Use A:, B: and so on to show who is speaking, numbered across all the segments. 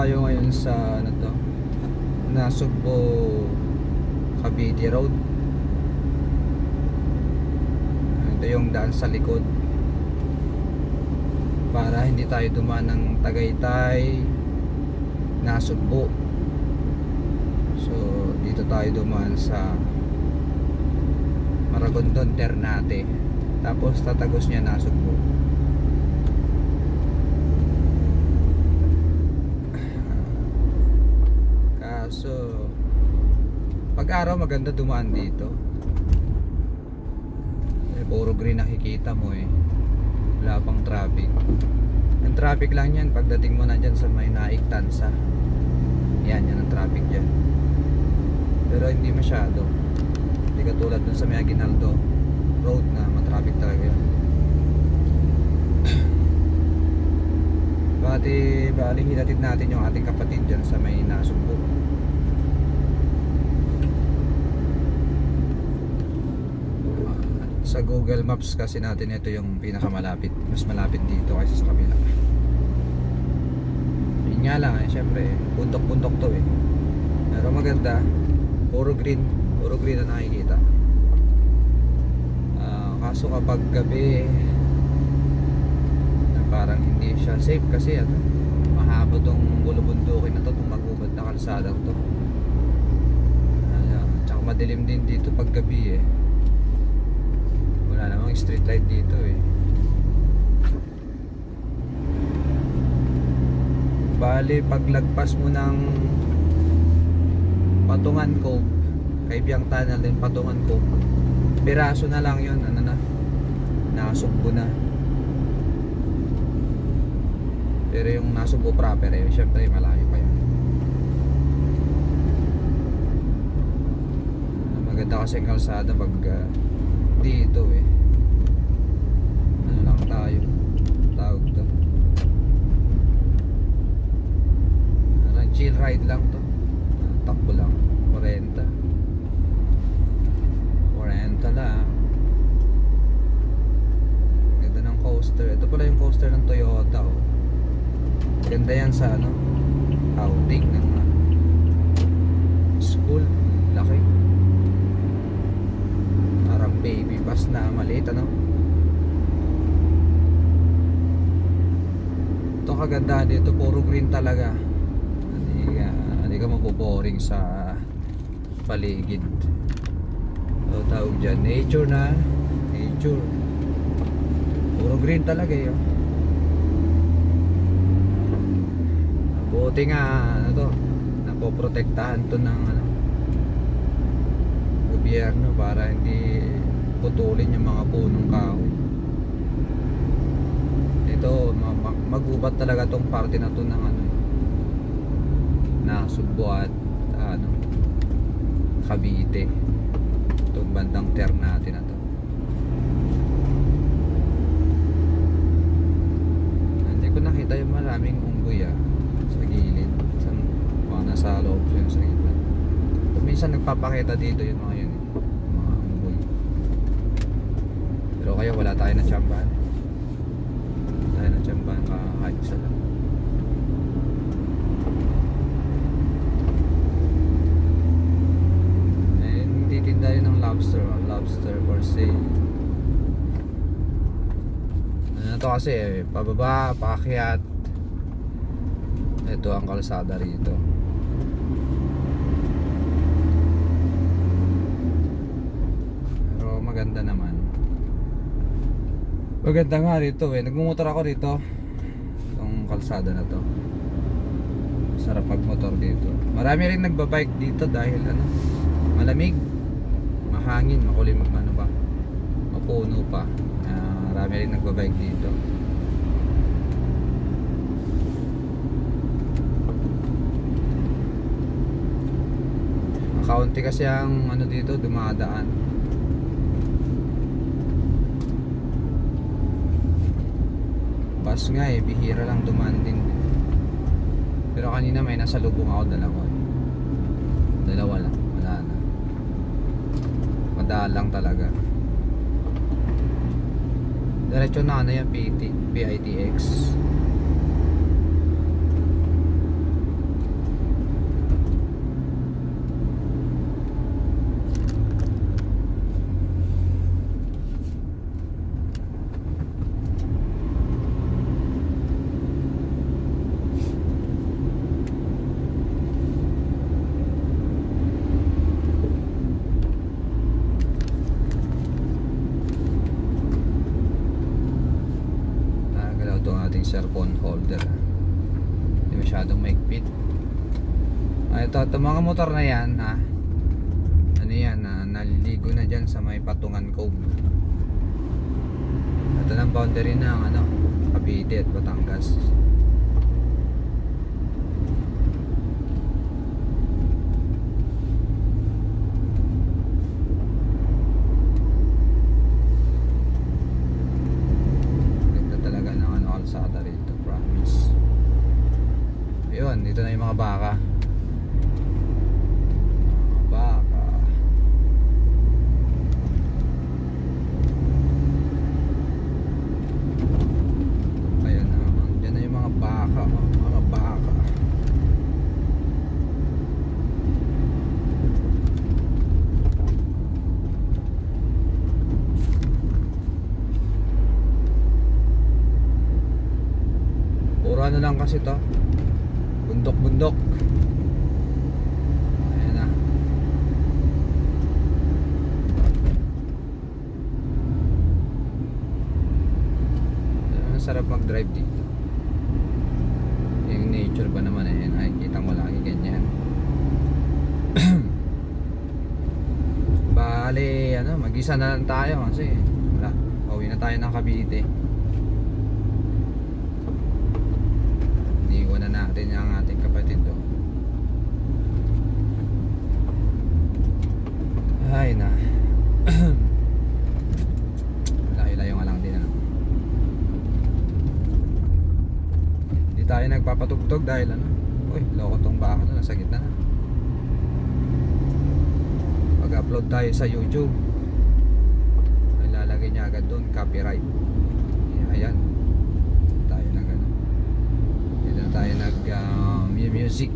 A: tayo ngayon sa ano to, Nasugbo Cavite Road. Ito yung daan sa likod para hindi tayo dumaan ng Tagaytay, Nasugbo. So dito tayo dumaan sa Maragondon, Ternate, tapos tatagos niya Nasugbo. So pag araw maganda dumaan dito, puro green nakikita mo wala pang traffic. Ang traffic lang yan pagdating mo na dyan sa may Naik Tansa. Yan ang traffic dyan, pero hindi masyado, hindi katulad dun sa may Aguinaldo Road na matraffic talaga yan. Bali hinatid natin yung ating kapatid dyan sa may Nasugbo. Sa Google Maps kasi natin ito yung pinakamalapit, mas malapit dito kaysa sa kabila. Yun nga lang syempre puntok-puntok to pero maganda, puro green na nakikita. Kaso kapag gabi parang hindi siya safe kasi mahaba tong bulubundukin na to, itong magubad na kalsadang to. Tsaka madilim din dito pag gabi wala namang street light dito Bali paglagpas mo ng Patungan Cove, Kaibiyang Tunnel din Patungan Cove, piraso na lang yun, Nasugbo na. Pero yung Nasugbo proper syempre malayo pa yan. Maganda kasi ang kalsada pag dito ano lang tayo, tawag to, chill ride lang to, takbo lang 40 lang. Ganda ng coaster. Ito pala yung coaster ng Toyota ganda yan sa outing ng school. Laki, parang baby bus na maliit Itong kagandahan dito, puro green talaga. Hindi ka maboboring sa paligid. So tawag dyan, nature. Puro green talaga buti nga napoprotektahan to ng gobyerno para hindi putulin yung mga punong kahoy. Ito magubat talaga tong parte na to ng Nasugbo at Cavite, itong bandang Ternate na to. Hindi ko nakita yung maraming unggoy sa gilid, nasa loob yun sa gitna. Minsan nagpapakita dito yung mga yun, mga unggoy, pero kaya wala tayo na tsambahan. Kahit isa lang. Nagtitinda yun ng lobster for sale. To kasi pababa, paakyat. Ito ang kalsada rito. Pero maganda naman. Maganda nga rito nagmumotor ako rito, itong kalsada na to. Sarap magmotor dito. Marami rin nagbabike dito dahil malamig, mahangin, makulim, mapuno pa. Marami rin nagbabike dito. Kaunti kasi ang dito dumadaan. Bus nga bihira lang dumaan din. Pero kanina may nasa lubong ako, dalawa lang, wala na. Madaan lang talaga. Diretso na yan, PITX. ating cellphone holder. Hindi masyadong maigpit. Ito mga motor na yan ha, ano yan, naliligo na dyan sa may Patungan Cove. Ito ng boundary ng Cavite at Batangas. Ganda talaga ng kalsada rito, promise. Ayun, dito na yung mga baka. Ano lang kasi to, bundok-bundok. Ayan na. Ang sarap mag-drive dito. Yung nature ba naman nakikita mo lagi ganyan. Bale, mag-isa na lang tayo kasi wala, pauwi na tayo ng Cavite. Iwan na natin ang ating kapatid doon. Ay na. Layo-layo nga lang din Hindi tayo nagpapatugtog dahil uy, loko tong baka na, nasa gitna na. Pag-upload tayo sa YouTube, ay lalagay niya agad doon copyright. Ayan. Tayo nag music,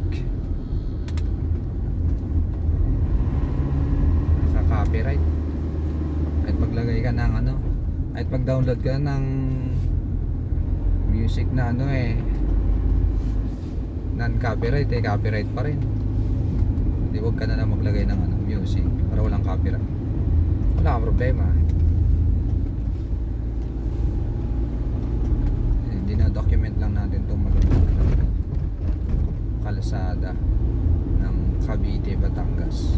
A: naka-copyright. At maglagay ka ng at pag-download ka ng music na non-copyright, copyright pa rin. Hindi, wag ka na lang maglagay ng music para walang copyright. Wala kang problema. Document lang natin itong magandang kalsada ng Cavite, Batangas.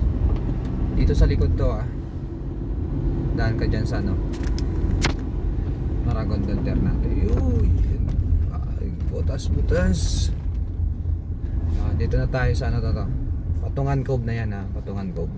A: Dito sa likod to daan ka dyan sa Maragon Duterte. Uy, butas. Dito na tayo sa to, Patungan Cove na yan Patungan Cove.